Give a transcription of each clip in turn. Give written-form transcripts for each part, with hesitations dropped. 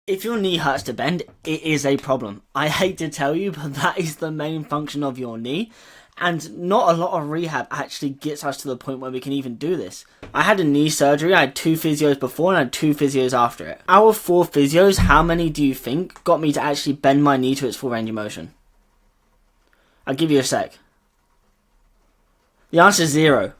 If your knee hurts to bend, it is a problem. I hate to tell you, but that is the main function of your knee. And not a lot of rehab actually gets us to the point where we can even do this. I had a knee surgery, I had 2 physios before and I had 2 physios after it. Out of 4 physios, how many do you think got me to actually bend my knee to its full range of motion? I'll give you a sec. The answer is 0.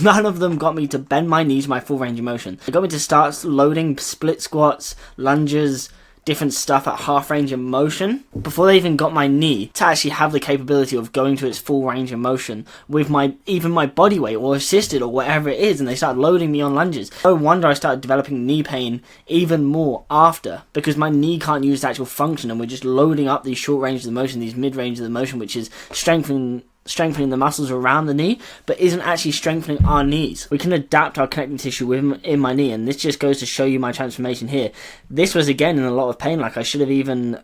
None of them got me to bend my knee to my full range of motion. They got me to start loading split squats, lunges, different stuff at half range of motion before they even got my knee to actually have the capability of going to its full range of motion with even my body weight or assisted or whatever it is, and they started loading me on lunges. No wonder I started developing knee pain even more after, because my knee can't use the actual function and we're just loading up these short ranges of motion, these mid ranges of motion, which is strengthening the muscles around the knee, but isn't actually strengthening our knees. We can adapt our connective tissue in my knee, and this just goes to show you my transformation here. This was again in a lot of pain. I should have even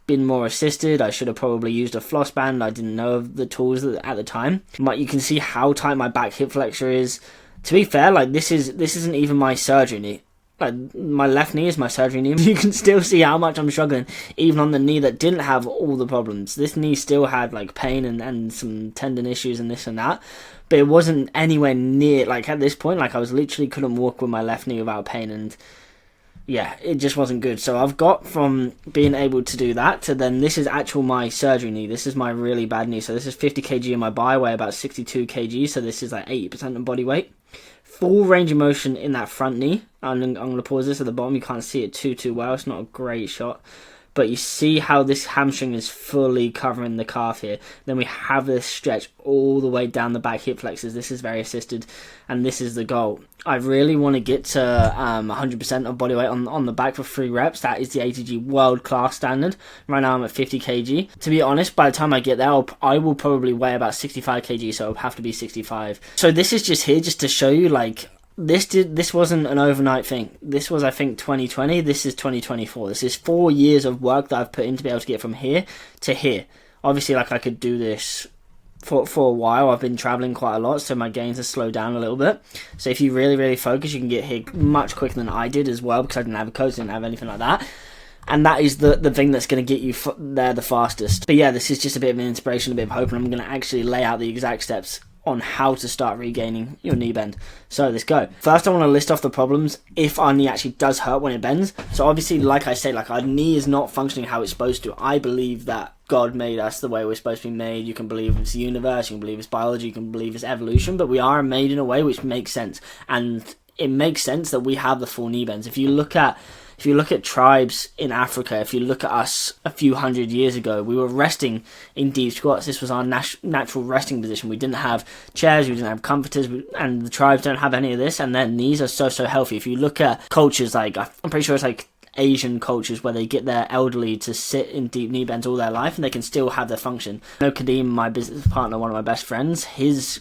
been more assisted. I should have probably used a floss band. I didn't know of the tools at the time. But you can see how tight my back hip flexor is. To be fair, this isn't even my surgery knee. My left knee is my surgery knee. You can still see how much I'm struggling, even on the knee that didn't have all the problems. This knee still had pain and some tendon issues and this and that, but it wasn't anywhere near, at this point, I was literally couldn't walk with my left knee without pain, and yeah, it just wasn't good. So I've got from being able to do that to then this is my surgery knee. This is my really bad knee. So this is 50 kg in my bi, weigh about 62 kg, so this is 80% of body weight. Full range of motion in that front knee. I'm going to pause this at the bottom. You can't see it too well. It's not a great shot. But you see how this hamstring is fully covering the calf here. Then we have this stretch all the way down the back hip flexors. This is very assisted, and this is the goal. I really want to get to 100% of body weight on the back for 3 reps. That is the ATG world class standard. Right now I'm at 50 kg. To be honest, by the time I get there, I will probably weigh about 65 kg, so it'll have to be 65. So this is just here just to show you this wasn't an overnight thing. This was, I think, 2020. This is 2024. This is 4 years of work that I've put in to be able to get from here to here. Obviously, I could do this for a while. I've been traveling quite a lot, so my gains have slowed down a little bit. So if you really, really focus, you can get here much quicker than I did as well, because I didn't have a coach, didn't have anything like that. And that is the thing that's going to get you there the fastest. But yeah, this is just a bit of an inspiration, a bit of hope, and I'm going to actually lay out the exact steps on how to start regaining your knee bend. So let's go. First, I want to list off the problems if our knee actually does hurt when it bends. So obviously, like I say, our knee is not functioning how it's supposed to. I believe that God made us the way we're supposed to be made. You can believe it's the universe, you can believe it's biology, you can believe it's evolution, but we are made in a way which makes sense. And it makes sense that we have the full knee bends. If you look at tribes in Africa, if you look at us a few hundred years ago, we were resting in deep squats. This was our natural resting position. We didn't have chairs, we didn't have comforters, and the tribes don't have any of this, and their knees are so healthy. If you look at cultures I'm pretty sure it's Asian cultures where they get their elderly to sit in deep knee bends all their life and they can still have their function. I know Kadeem, my business partner, one of my best friends, his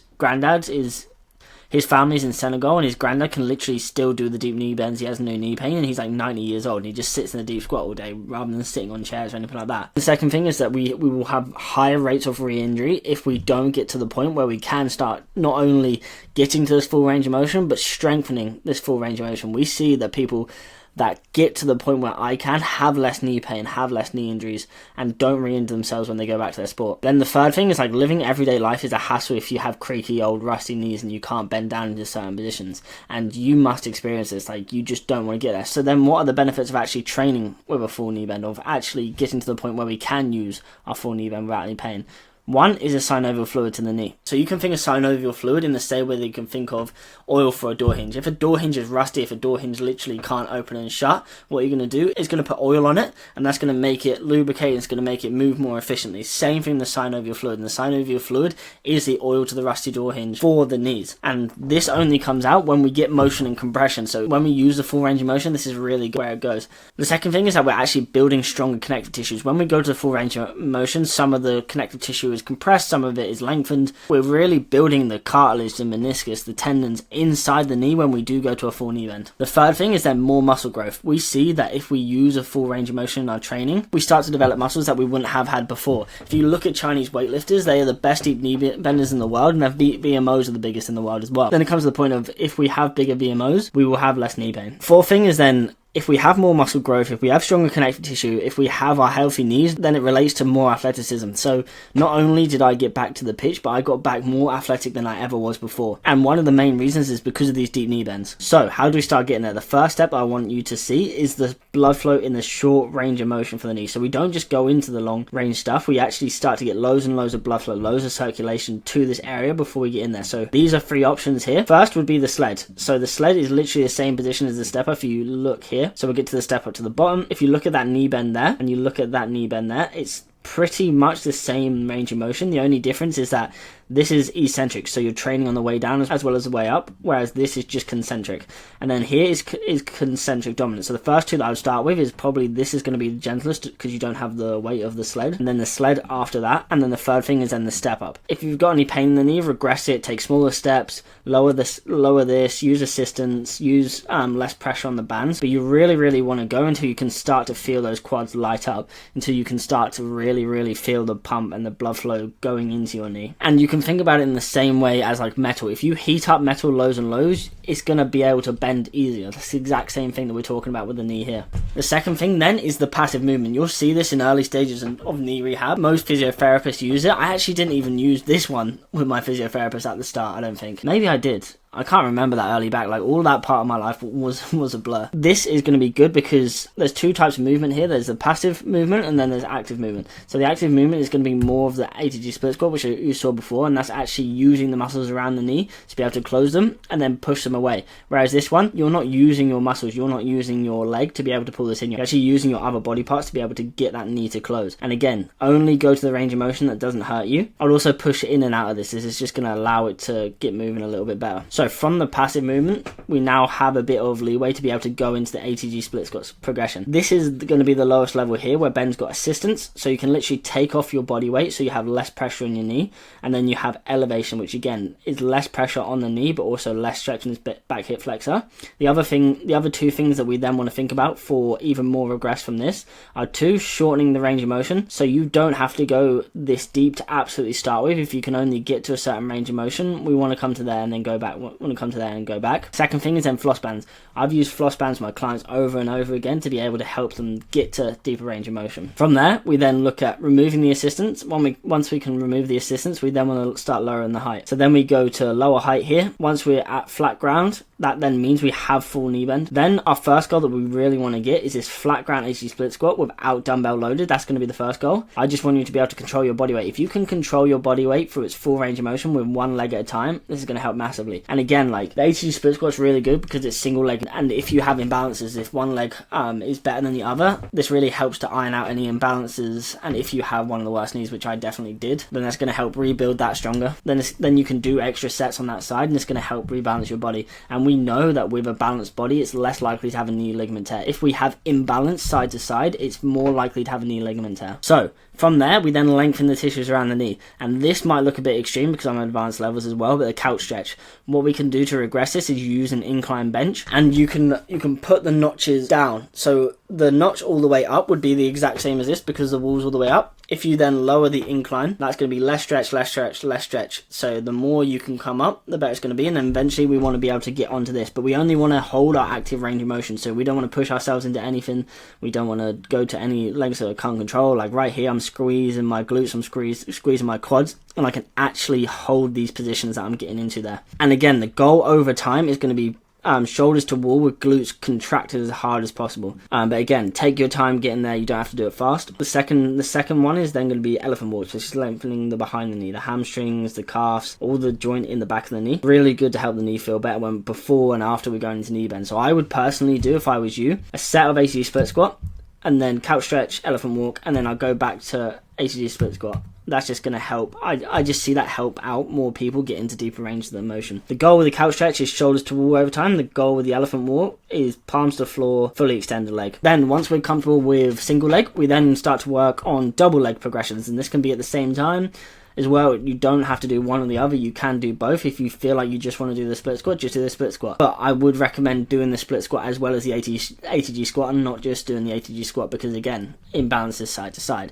family's in Senegal, and his granddad can literally still do the deep knee bends. He has no knee pain, and he's 90 years old, and he just sits in a deep squat all day rather than sitting on chairs or anything like that. The second thing is that we will have higher rates of re-injury if we don't get to the point where we can start not only getting to this full range of motion, but strengthening this full range of motion. We see that people that get to the point where I can have less knee pain, have less knee injuries, and don't re-injure themselves when they go back to their sport. Then the third thing is living everyday life is a hassle if you have creaky old rusty knees and you can't bend down into certain positions, and you must experience this. You just don't want to get there. So then what are the benefits of actually training with a full knee bend, of actually getting to the point where we can use our full knee bend without any pain? One is a synovial fluid to the knee. So you can think of synovial fluid in the same way that you can think of oil for a door hinge. If a door hinge is rusty, if a door hinge literally can't open and shut, what you're going to do is going to put oil on it, and that's going to make it lubricate, it's going to make it move more efficiently. Same thing with the synovial fluid. And the synovial fluid is the oil to the rusty door hinge for the knees. And this only comes out when we get motion and compression. So when we use the full range of motion, this is really where it goes. The second thing is that we're actually building stronger connective tissues. When we go to the full range of motion, some of the connective tissue is compressed, some of it is lengthened. We're really building the cartilage, the meniscus, the tendons inside the knee when we do go to a full knee bend. The third thing is then more muscle growth. We see that if we use a full range of motion in our training, we start to develop muscles that we wouldn't have had before. If you look at Chinese weightlifters, they are the best deep knee benders in the world, and their VMOs are the biggest in the world as well. Then it comes to the point of if we have bigger VMOs, we will have less knee pain. Fourth thing is then if we have more muscle growth, if we have stronger connective tissue, if we have our healthy knees, then it relates to more athleticism. So not only did I get back to the pitch, but I got back more athletic than I ever was before. And one of the main reasons is because of these deep knee bends. So how do we start getting there? The first step I want you to see is the blood flow in the short range of motion for the knee. So we don't just go into the long range stuff. We actually start to get loads and loads of blood flow, loads of circulation to this area before we get in there. So these are 3 options here. First would be the sled. So the sled is literally the same position as the step up. If you look here, so we'll get to the step up to the bottom. If you look at that knee bend there, and you look at that knee bend there, it's pretty much the same range of motion. The only difference is that this is eccentric, so you're training on the way down as well as the way up, whereas this is just concentric. And then here is concentric dominant. So the first 2 that I would start with is probably this is going to be the gentlest because you don't have the weight of the sled, and then the sled after that, and then the third thing is then the step up. If you've got any pain in the knee, regress it, take smaller steps, lower this, use assistance, use less pressure on the bands, but you really want to go until you can start to feel those quads light up, until you can start to really feel the pump and the blood flow going into your knee. And you can think about it in the same way as like metal. If you heat up metal lows and lows, it's going to be able to bend easier. That's the exact same thing that we're talking about with the knee here. The second thing then is the passive movement. You'll see this in early stages of knee rehab. Most physiotherapists use it. I actually didn't even use this one with my physiotherapist at the start, I don't think. Maybe I did. I can't remember that early back. Like, all that part of my life was a blur. This is going to be good because there's 2 types of movement here. There's the passive movement and then there's active movement. So the active movement is going to be more of the ATG split squat, which you saw before, and that's actually using the muscles around the knee to be able to close them and then push them away. Whereas this one, you're not using your muscles, you're not using your leg to be able to pull this in. You're actually using your other body parts to be able to get that knee to close. And again, only go to the range of motion that doesn't hurt you. I'll also push in and out of this. This is just going to allow it to get moving a little bit better. So from the passive movement, we now have a bit of leeway to be able to go into the ATG split squats progression. This is going to be the lowest level here, where Ben's got assistance, so you can literally take off your body weight, so you have less pressure on your knee, and then you have elevation, which again is less pressure on the knee, but also less stretch in this back hip flexor. The other 2 things that we then want to think about for even more regress from this are 2, shortening the range of motion, so you don't have to go this deep to absolutely start with. If you can only get to a certain range of motion, we want to come to there and then go back. We want to come to there and go back. Second thing is then floss bands. I've used floss bands with my clients over and over again to be able to help them get to deeper range of motion. From there, we then look at removing the assistance. Once we can remove the assistance, we then want to start lowering the height. So then we go to lower height here. Once we're at flat ground, that then means we have full knee bend. Then our first goal that we really want to get is this flat ground ATG split squat without dumbbell loaded. That's going to be the first goal. I just want you to be able to control your body weight. If you can control your body weight through its full range of motion with one leg at a time, this is going to help massively. And again, like, the ATG split squat's really good because it's single leg, and if you have imbalances, if one leg is better than the other, this really helps to iron out any imbalances. And if you have one of the worst knees, which I definitely did, then that's going to help rebuild that stronger. Then you can do extra sets on that side, and it's going to help rebalance your body. And we know that with a balanced body, it's less likely to have a knee ligament tear. If we have imbalance side to side, it's more likely to have a knee ligament tear. So from there, we then lengthen the tissues around the knee. And this might look a bit extreme because I'm at advanced levels as well, but the couch stretch. What we can do to regress this is use an incline bench, and you can put the notches down. So the notch all the way up would be the exact same as this because the wall's all the way up. If you then lower the incline, that's going to be less stretch, less stretch, less stretch. So the more you can come up, the better it's going to be. And then eventually we want to be able to get onto this. But we only want to hold our active range of motion. So we don't want to push ourselves into anything. We don't want to go to any lengths that I can't control. Like right here, I'm squeezing my glutes, I'm squeezing my quads. And I can actually hold these positions that I'm getting into there. And again, the goal over time is going to be shoulders to wall with glutes contracted as hard as possible. But again, take your time getting there. You don't have to do it fast. The second one is then going to be elephant walks, which is lengthening the behind the knee, the hamstrings, the calves, all the joint in the back of the knee. Really good to help the knee feel better when before and after we're going into knee bend. So I would personally do, if I was you, a set of ATG split squat, and then couch stretch, elephant walk, and then I'll go back to ATG split squat. That's just going to help. I just see that help out more people get into deeper range of the motion. The goal with the couch stretch is shoulders to wall over time. The goal with the elephant walk is palms to floor, fully extended leg. Then once we're comfortable with single leg, we then start to work on double leg progressions, and this can be at the same time as well. You don't have to do one or the other. You can do both. If you feel like you just want to do the split squat, just do the split squat. But I would recommend doing the split squat as well as the ATG squat, and not just doing the ATG squat, because again, imbalances side to side.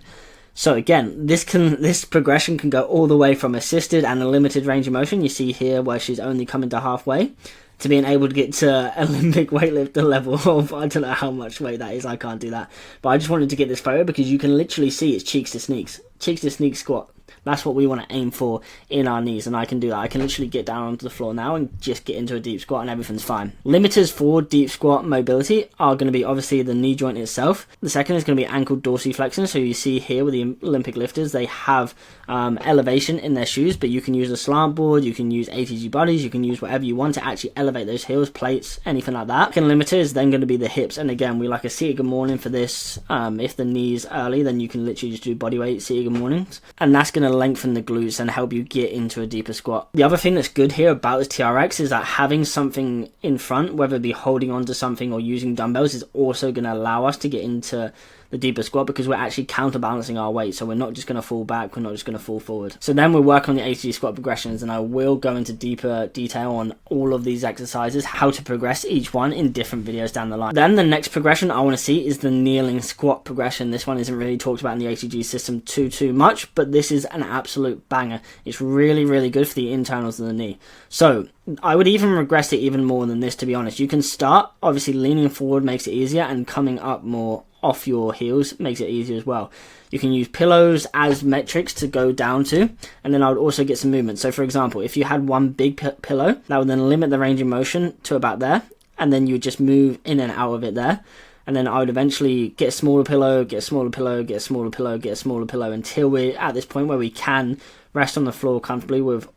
So again, this progression can go all the way from assisted and a limited range of motion. You see here where she's only coming to halfway, to being able to get to Olympic weightlifter level of, I don't know how much weight that is, I can't do that. But I just wanted to get this photo because you can literally see it's cheeks to sneaks. Cheeks to sneak squat. That's what we want to aim for in our knees, and I can do that. I can literally get down onto the floor now and just get into a deep squat and everything's fine. Limiters for deep squat mobility are going to be obviously the knee joint itself. The second is going to be ankle dorsiflexion. So you see here with the Olympic lifters, they have elevation in their shoes, but you can use a slant board, you can use ATG buddies, you can use whatever you want to actually elevate those heels, plates, anything like that. Second limiter is then going to be the hips, and again, we like a seated good morning for this. If the knee's early, then you can literally just do bodyweight seated good mornings, and that's going to lengthen the glutes and help you get into a deeper squat. The other thing that's good here about this TRX is that having something in front, whether it be holding onto something or using dumbbells, is also going to allow us to get into the deeper squat because we're actually counterbalancing our weight. So we're not just going to fall back, we're not just going to fall forward. So then we'll work on the ATG squat progressions, and I will go into deeper detail on all of these exercises, how to progress each one in different videos down the line. Then the next progression I want to see is the kneeling squat progression. This one isn't really talked about in the ATG system too much, but this is an absolute banger. It's really, really good for the internals of the knee. So I would even regress it even more than this, to be honest. You can start, obviously leaning forward makes it easier, and coming up more off your heels makes it easier as well. You can use pillows as metrics to go down to, and then I would also get some movement. So for example, if you had one big pillow, that would then limit the range of motion to about there, and then you would just move in and out of it there. And then I would eventually get a smaller pillow, get a smaller pillow, get a smaller pillow, get a smaller pillow, until we're at this point where we can rest on the floor comfortably with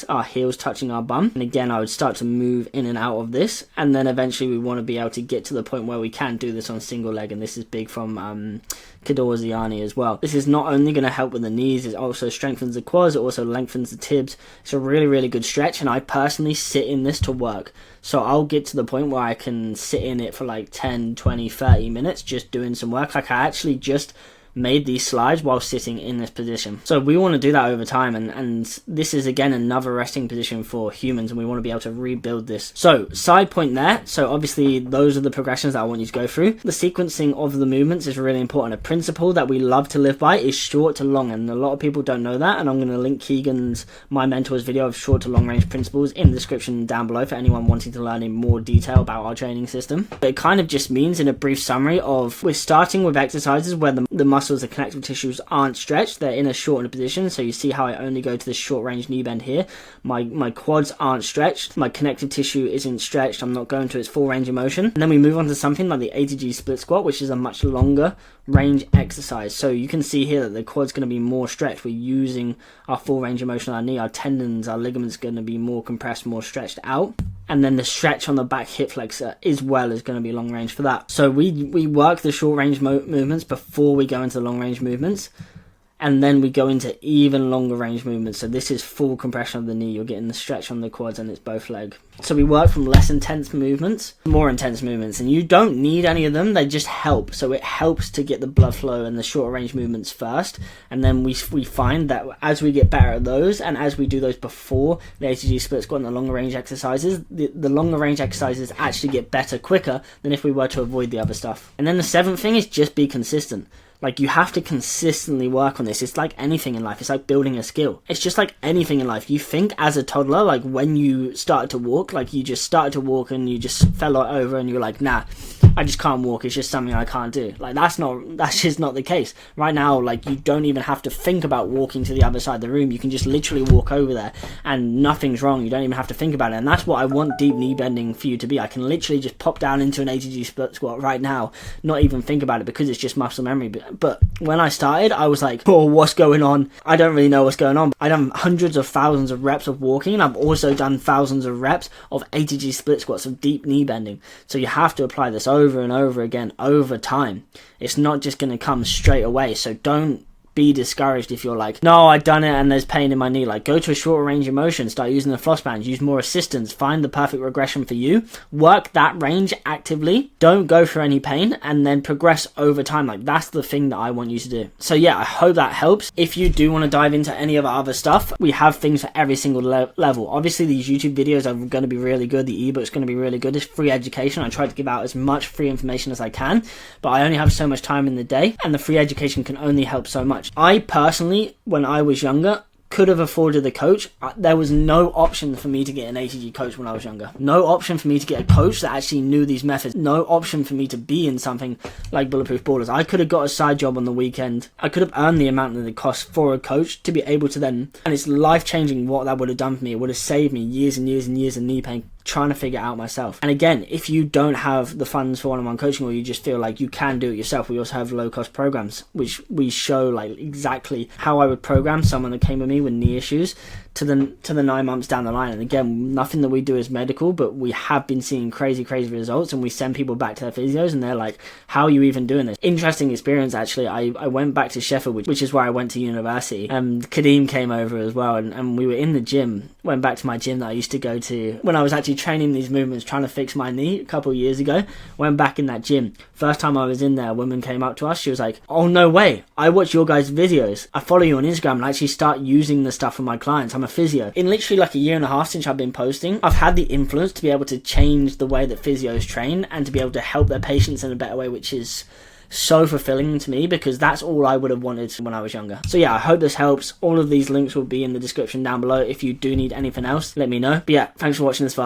our heels touching our bum. And again, I would start to move in and out of this, and then eventually we want to be able to get to the point where we can do this on single leg, and this is big from Cador Ziani as well. This is not only going to help with the knees, it also strengthens the quads, it also lengthens the tibs. It's a really, really good stretch, and I personally sit in this to work. So I'll get to the point where I can sit in it for like 10, 20, 30 minutes just doing some work. Like I actually just made these slides while sitting in this position. So we want to do that over time, and this is again another resting position for humans, and we want to be able to rebuild this. So side point there, so obviously those are the progressions that I want you to go through. The sequencing of the movements is really important. A principle that we love to live by is short to long, and a lot of people don't know that, and I'm going to link Keegan's My Mentors video of short to long range principles in the description down below for anyone wanting to learn in more detail about our training system. But it kind of just means, in a brief summary, of we're starting with exercises where the muscles, the connective tissues aren't stretched, they're in a shortened position. So you see how I only go to the short range knee bend here. My quads aren't stretched, my connective tissue isn't stretched, I'm not going to its full range of motion. And then we move on to something like the ATG split squat, which is a much longer range exercise. So you can see here that the quad's going to be more stretched. We're using our full range of motion on our knee, our tendons, our ligaments going to be more compressed, more stretched out. And then the stretch on the back hip flexor as well is going to be long range for that. So we work the short range movements before we go into the long range movements, and then we go into even longer range movements. So this is full compression of the knee, you're getting the stretch on the quads, and it's both leg. So we work from less intense movements, more intense movements, and you don't need any of them, they just help. So it helps to get the blood flow and the shorter range movements first, and then we find that as we get better at those, and as we do those before the ATG split squat and the longer range exercises, the longer range exercises actually get better quicker than if we were to avoid the other stuff. And then the seventh thing is just be consistent. Like, you have to consistently work on this. It's like anything in life. It's like building a skill. It's just like anything in life. You think as a toddler, like when you started to walk, like you just started to walk and you just fell over and you're like, nah, I just can't walk. It's just something I can't do. Like, that's just not the case. Right now, like, you don't even have to think about walking to the other side of the room. You can just literally walk over there and nothing's wrong. You don't even have to think about it. And that's what I want deep knee bending for you to be. I can literally just pop down into an ATG split squat right now, not even think about it, because it's just muscle memory. But when I started, I was like, oh, what's going on? I don't really know what's going on. I've done hundreds of thousands of reps of walking, and I've also done thousands of reps of ATG split squats, of deep knee bending. So you have to apply this over and over again over time. It's not just going to come straight away. So don't be discouraged if you're like, no, I've done it and there's pain in my knee. Like, go to a shorter range of motion, start using the floss bands, use more assistance, find the perfect regression for you, work that range actively, don't go for any pain, and then progress over time. Like, that's the thing that I want you to do. So yeah, I hope that helps. If you do want to dive into any of our other stuff, we have things for every single level. Obviously, these YouTube videos are going to be really good, the ebook's going to be really good. It's free education. I try to give out as much free information as I can, but I only have so much time in the day, and the free education can only help so much. I personally, when I was younger, could have afforded the coach. There was no option for me to get an ATG coach when I was younger. No option for me to get a coach that actually knew these methods. No option for me to be in something like Bulletproof Ballers. I could have got a side job on the weekend. I could have earned the amount that it cost for a coach to be able to then, and it's life-changing what that would have done for me. It would have saved me years and years and years of knee pain trying to figure it out myself. And again, if you don't have the funds for one-on-one coaching, or you just feel like you can do it yourself, we also have low-cost programs which we show like exactly how I would program someone that came with me with knee issues to the 9 months down the line. And again, nothing that we do is medical, but we have been seeing crazy results, and we send people back to their physios and they're like, how are you even doing this? Interesting experience actually. I went back to Sheffield, which is where I went to university, and Kadeem came over as well, and we were in the gym. Went back to my gym that I used to go to when I was actually training these movements, trying to fix my knee a couple of years ago. Went back in that gym. First time I was in there, a woman came up to us. She was like, oh no way, I watch your guys' videos. I follow you on Instagram and I actually start using the stuff for my clients. I'm a physio. In literally like a year and a half since I've been posting, I've had the influence to be able to change the way that physios train and to be able to help their patients in a better way, which is so fulfilling to me, because that's all I would have wanted when I was younger. So yeah, I hope this helps. All of these links will be in the description down below. If you do need anything else, let me know. But yeah, thanks for watching this far.